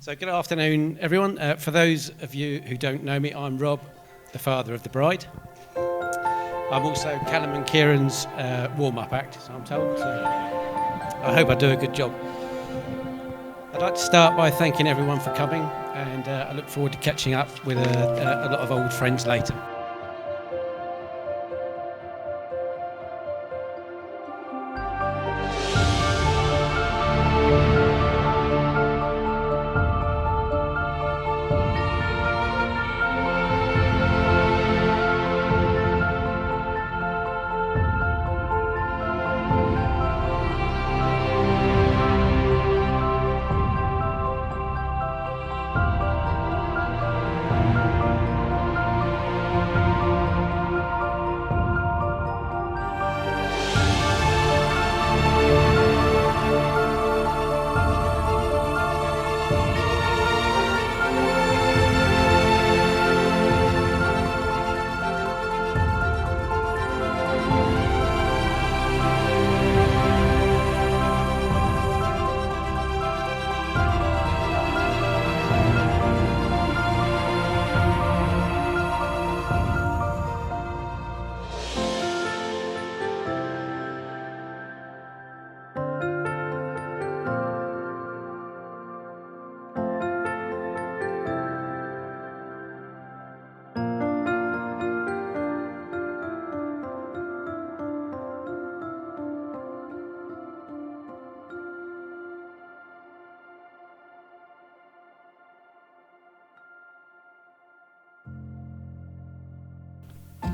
So good afternoon, everyone. For those of you who don't know me, I'm Rob, the father of the bride. I'm also Callum and Kieran's warm-up act, so I'm told. So I hope I do a good job. I'd like to start by thanking everyone for coming, and I look forward to catching up with a lot of old friends later.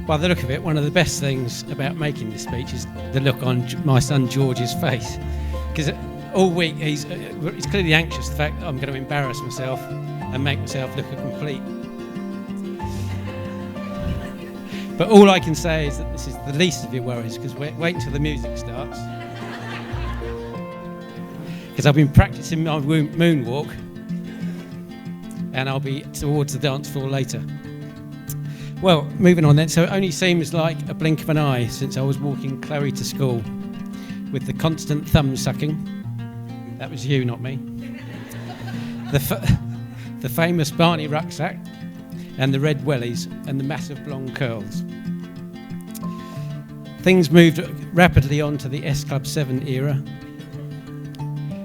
By the look of it, one of the best things about making this speech is the look on my son George's face. Because all week he's clearly anxious, the fact that I'm going to embarrass myself and make myself look a complete. But all I can say is that this is the least of your worries, because wait until the music starts. Because I've been practicing my moonwalk, and I'll be towards the dance floor later. Well, moving on then. So it only seems like a blink of an eye since I was walking Chloe to school with the constant thumb sucking. That was you, not me. The famous Barney rucksack and the red wellies and the massive blonde curls. Things moved rapidly on to the S Club 7 era.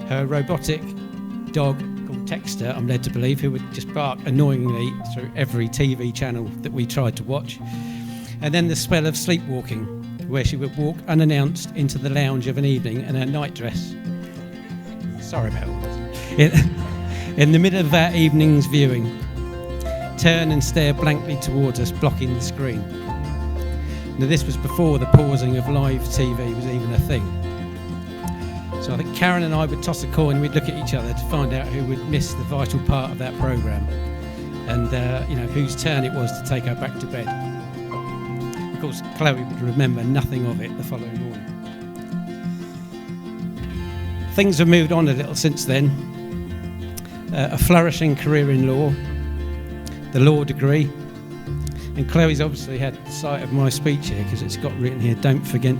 Her robotic dog called Texter, I'm led to believe, who would just bark annoyingly through every TV channel that we tried to watch. And then the spell of sleepwalking, where she would walk unannounced into the lounge of an evening in her nightdress. Sorry about all this. In the middle of that evening's viewing, turn and stare blankly towards us, blocking the screen. Now, this was before the pausing of live TV was even a thing. So I think Karen and I would toss a coin, we'd look at each other to find out who would miss the vital part of that programme and whose turn it was to take her back to bed. Of course, Chloe would remember nothing of it the following morning. Things have moved on a little since then. A flourishing career in law, the law degree, and Chloe's obviously had sight of my speech here because it's got written here, don't forget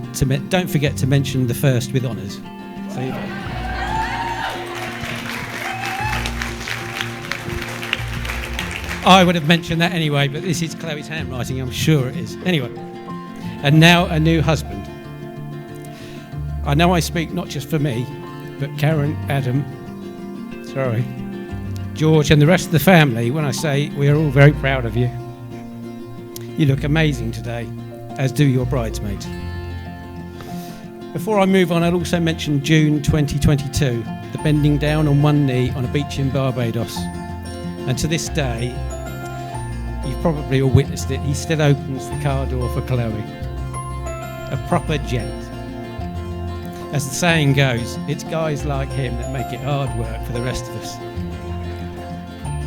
to mention the first with honours. I would have mentioned that anyway, but this is Chloe's handwriting, I'm sure it is. Anyway, and now a new husband. I know I speak not just for me, but Karen, Adam, George and the rest of the family when I say we are all very proud of you. You look amazing today, as do your bridesmaids. Before I move on, I'll also mention June 2022, the bending down on one knee on a beach in Barbados. And to this day, you've probably all witnessed it, he still opens the car door for Chloe. A proper gent. As the saying goes, it's guys like him that make it hard work for the rest of us.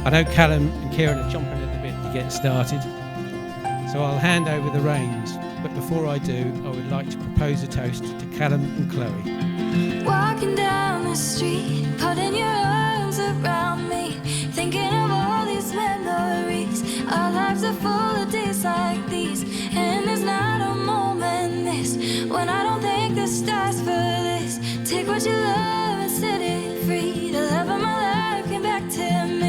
I know Callum and Kieran are chomping at the bit to get started, so I'll hand over the reins. But before I do, I would like to propose a toast to Callum and Chloe. Walking down the street, putting your arms around me, thinking of all these memories. Our lives are full of days like these, and there's not a moment this when I don't think the stars for this. Take what you love and set it free. The love of my life came back to me.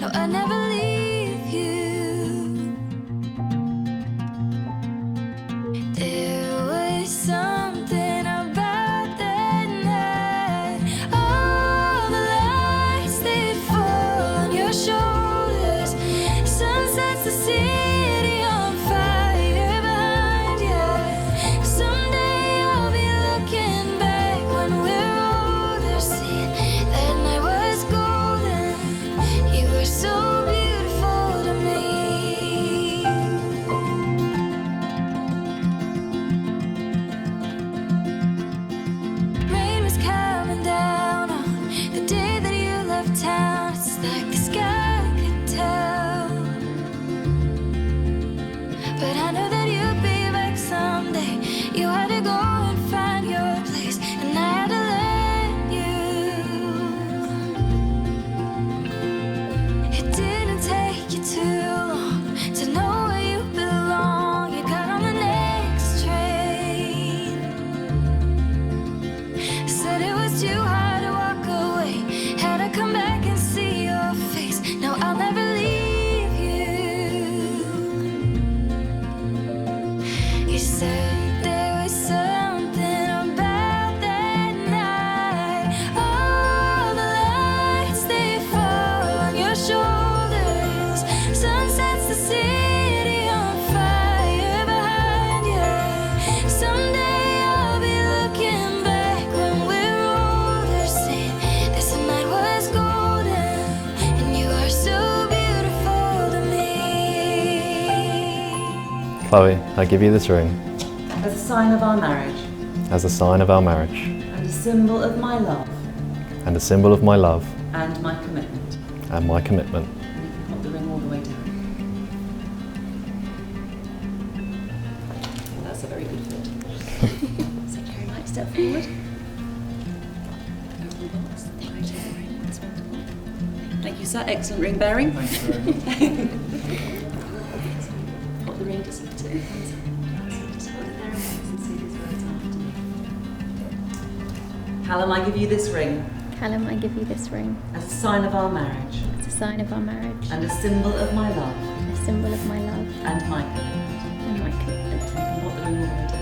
No, I'd never leave you. There was something about that night. All the lights that fall on your shoulders. Sun sets the city on fire behind you. Someday I'll be looking back when we're older, seeing that night was golden. You were so beautiful to me. Rain was coming down on the day that you left town. It's like the sky could tell. But I know that you'd be back someday. You had to go and find your place, and I had to let you. It didn't take you too long to know where you belong. You got on the next train. Said it was too hard to walk away. Had to come back and see your face. No, I'll never leave you. You said there was something about that night. All the lights, they fall on your shoulders. Sun sets the city on fire behind you. Someday I'll be looking back when we're older, saying this night was golden, and you are so beautiful to me. Chloe, I give you this ring As a sign of our marriage as a sign of our marriage and a symbol of my love and a symbol of my love and my commitment. and my commitment. And you can put the ring all the way down. Well, that's a very good fit. So Jerry might step forward. Over the box. Thank you, Jerry. That's wonderful. Thank you, sir. Excellent ring bearing. Thank you very much. Put the ring just to the hands. Just hold it there and wait and say these words after me. Callum, I give you this ring Callum, I give you this ring as a sign of our marriage as a sign of our marriage and a symbol of my love and a symbol of my love and my commitment. and my commitment. You can put the ring all the way down.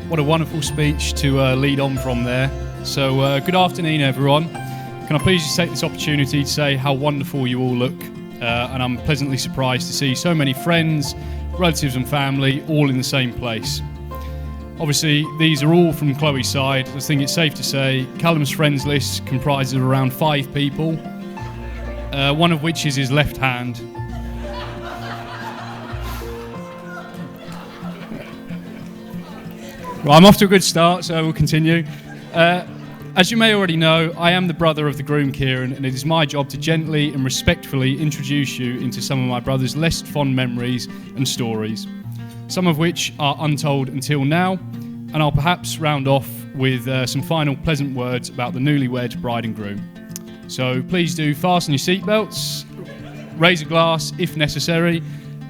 What a wonderful speech to lead on from there. So good afternoon, everyone. Can I please just take this opportunity to say how wonderful you all look, and I'm pleasantly surprised to see so many friends, relatives and family all in the same place. Obviously, these are all from Chloe's side. I think it's safe to say Callum's friends list comprises of around 5 people, one of which is his left hand. Well, I'm off to a good start, so we'll continue. As you may already know, I am the brother of the groom, Kieran, and it is my job to gently and respectfully introduce you into some of my brother's less fond memories and stories, some of which are untold until now, and I'll perhaps round off with some final pleasant words about the newlywed bride and groom. So please do fasten your seatbelts, raise a glass if necessary,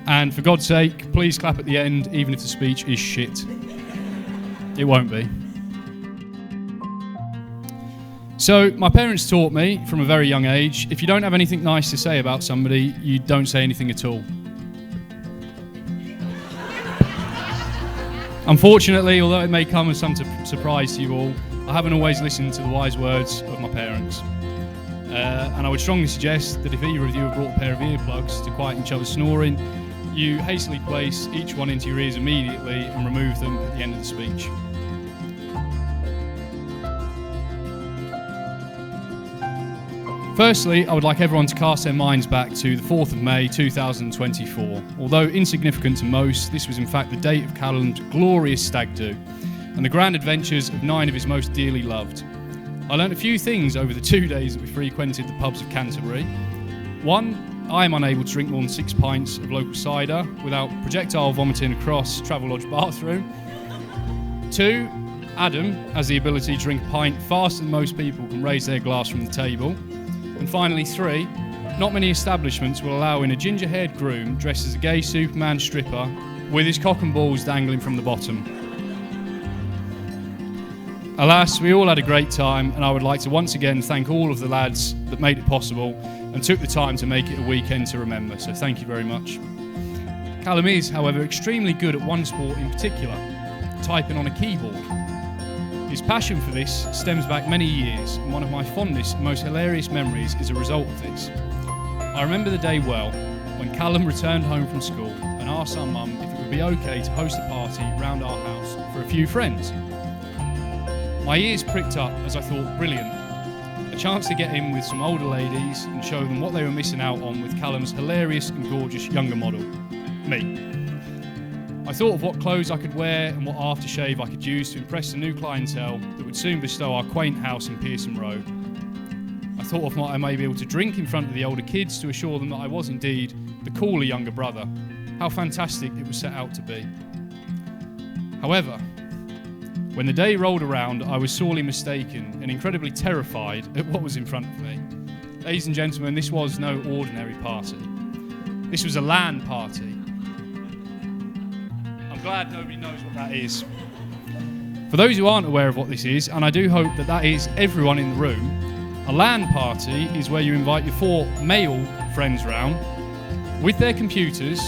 and for God's sake, please clap at the end, even if the speech is shit. It won't be. So, my parents taught me from a very young age, if you don't have anything nice to say about somebody, you don't say anything at all. Unfortunately, although it may come as some surprise to you all, I haven't always listened to the wise words of my parents. And I would strongly suggest that if either of you have brought a pair of earplugs to quieten each other's snoring, you hastily place each one into your ears immediately and remove them at the end of the speech. Firstly, I would like everyone to cast their minds back to the 4th of May 2024. Although insignificant to most, this was in fact the date of Callum's glorious stag do and the grand adventures of 9 of his most dearly loved. I learnt a few things over the 2 days that we frequented the pubs of Canterbury. 1, I am unable to drink more than 6 pints of local cider without projectile vomiting across Travelodge bathroom. 2, Adam has the ability to drink a pint faster than most people can raise their glass from the table. And finally, 3, not many establishments will allow in a ginger-haired groom dressed as a gay Superman stripper with his cock and balls dangling from the bottom. Alas, we all had a great time, and I would like to once again thank all of the lads that made it possible and took the time to make it a weekend to remember, so thank you very much. Callum is, however, extremely good at one sport in particular, typing on a keyboard. His passion for this stems back many years, and one of my fondest and most hilarious memories is a result of this. I remember the day well, when Callum returned home from school and asked our mum if it would be okay to host a party round our house for a few friends. My ears pricked up as I thought, brilliant. A chance to get in with some older ladies and show them what they were missing out on with Callum's hilarious and gorgeous younger model, me. I thought of what clothes I could wear and what aftershave I could use to impress the new clientele that would soon bestow our quaint house in Pearson Road. I thought of what I may be able to drink in front of the older kids to assure them that I was indeed the cooler younger brother. How fantastic it was set out to be. However, when the day rolled around, I was sorely mistaken and incredibly terrified at what was in front of me. Ladies and gentlemen, this was no ordinary party. This was a LAN party. I'm glad nobody knows what that is. For those who aren't aware of what this is, and I do hope that that is everyone in the room, a LAN party is where you invite your 4 male friends round with their computers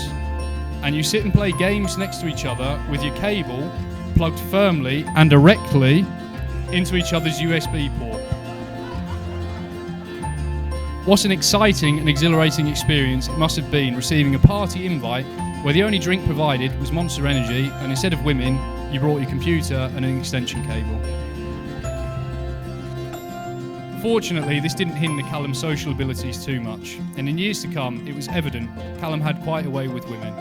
and you sit and play games next to each other with your cable plugged firmly and directly into each other's USB port. What an exciting and exhilarating experience it must have been receiving a party invite where the only drink provided was Monster Energy, and instead of women, you brought your computer and an extension cable. Fortunately, this didn't hinder Callum's social abilities too much, and in years to come, it was evident Callum had quite a way with women.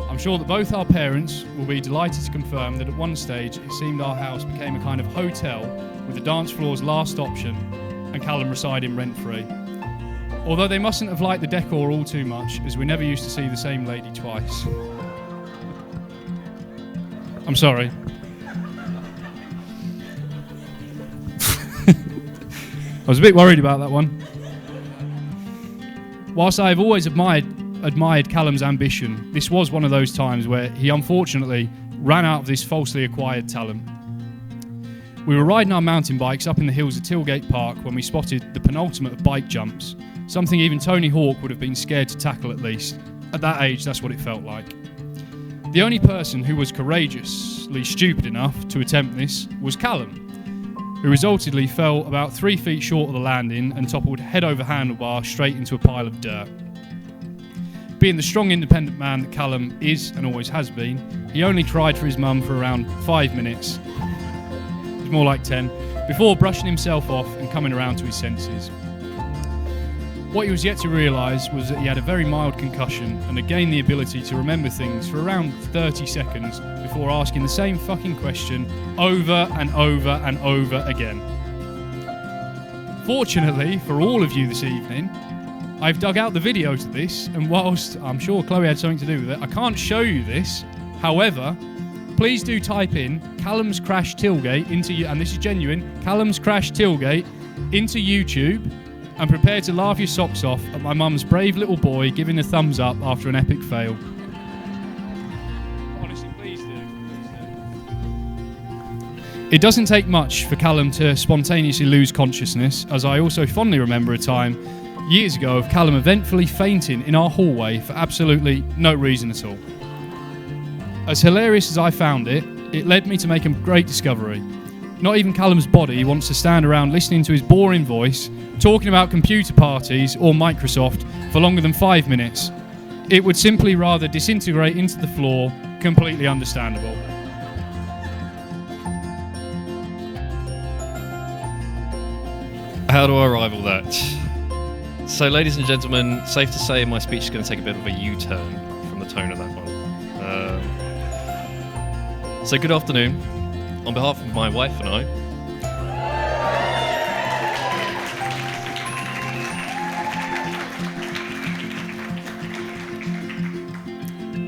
I'm sure that both our parents will be delighted to confirm that at one stage it seemed our house became a kind of hotel with the dance floor's last option and Callum residing rent-free. Although they mustn't have liked the decor all too much, as we never used to see the same lady twice. I'm sorry. I was a bit worried about that one. Whilst I've always admired Callum's ambition, this was one of those times where he unfortunately ran out of this falsely acquired talent. We were riding our mountain bikes up in the hills of Tilgate Park when we spotted the penultimate of bike jumps, something even Tony Hawk would have been scared to tackle at least. At that age, that's what it felt like. The only person who was courageously stupid enough to attempt this was Callum, who resultantly fell about 3 feet short of the landing and toppled head over handlebar straight into a pile of dirt. Being the strong, independent man that Callum is and always has been, he only cried for his mum for around 5 minutes, it was more like 10, before brushing himself off and coming around to his senses. What he was yet to realise was that he had a very mild concussion and had gained the ability to remember things for around 30 seconds before asking the same fucking question over and over and over again. Fortunately for all of you this evening, I've dug out the video to this, and whilst I'm sure Chloe had something to do with it, I can't show you this. However, please do type in Callum's Crash Tailgate into, and this is genuine, Callum's Crash Tailgate into YouTube, and prepare to laugh your socks off at my mum's brave little boy giving a thumbs up after an epic fail. Honestly, please do. It doesn't take much for Callum to spontaneously lose consciousness, as I also fondly remember a time years ago of Callum eventfully fainting in our hallway for absolutely no reason at all. As hilarious as I found it, it led me to make a great discovery. Not even Callum's body wants to stand around listening to his boring voice, talking about computer parties or Microsoft for longer than 5 minutes. It would simply rather disintegrate into the floor, completely understandable. How do I rival that? So, ladies and gentlemen, safe to say my speech is going to take a bit of a U-turn from the tone of that one. So, good afternoon. On behalf of my wife and I,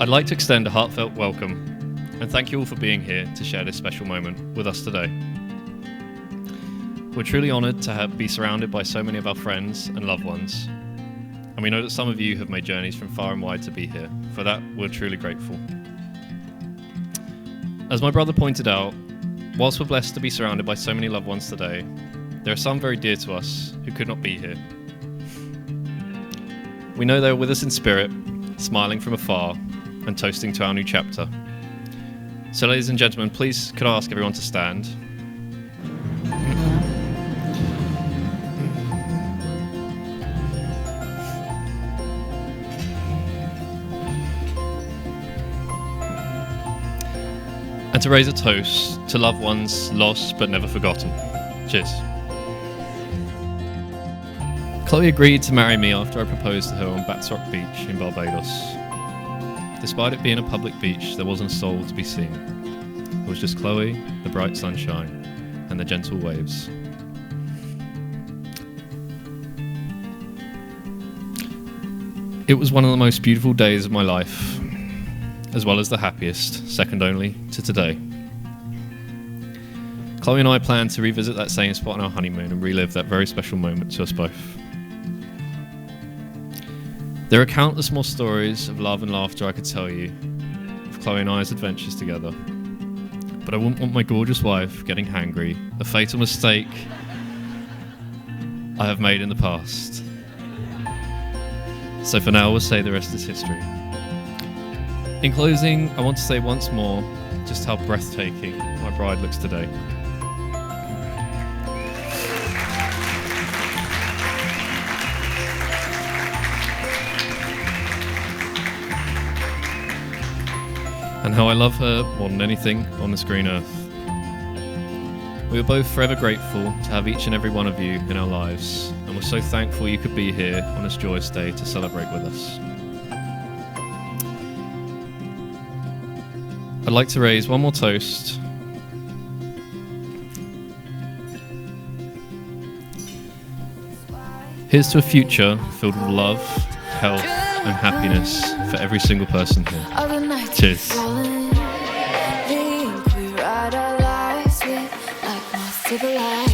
I'd like to extend a heartfelt welcome And thank you all for being here to share this special moment with us today. We're truly honoured to be surrounded by so many of our friends and loved ones. And we know that some of you have made journeys from far and wide to be here. For that, we're truly grateful. As my brother pointed out, whilst we're blessed to be surrounded by so many loved ones today, there are some very dear to us who could not be here. We know they're with us in spirit, smiling from afar and toasting to our new chapter. So ladies and gentlemen, please could I ask everyone to stand? And to raise a toast to loved ones lost but never forgotten. Cheers. Chloe agreed to marry me after I proposed to her on Bats Rock Beach in Barbados. Despite it being a public beach, there wasn't a soul to be seen. It was just Chloe, the bright sunshine, and the gentle waves. It was one of the most beautiful days of my life, as well as the happiest, second only to today. Chloe and I plan to revisit that same spot on our honeymoon and relive that very special moment to us both. There are countless more stories of love and laughter I could tell you of Chloe and I's adventures together, but I wouldn't want my gorgeous wife getting hangry, a fatal mistake I have made in the past. So for now, we'll say the rest is history. In closing, I want to say once more just how breathtaking my bride looks today. And how I love her more than anything on this green earth. We are both forever grateful to have each and every one of you in our lives, and we're so thankful you could be here on this joyous day to celebrate with us. I'd like to raise one more toast. Here's to a future filled with love, health, and happiness for every single person here. Cheers. Think we ride our lives with like moths to the light.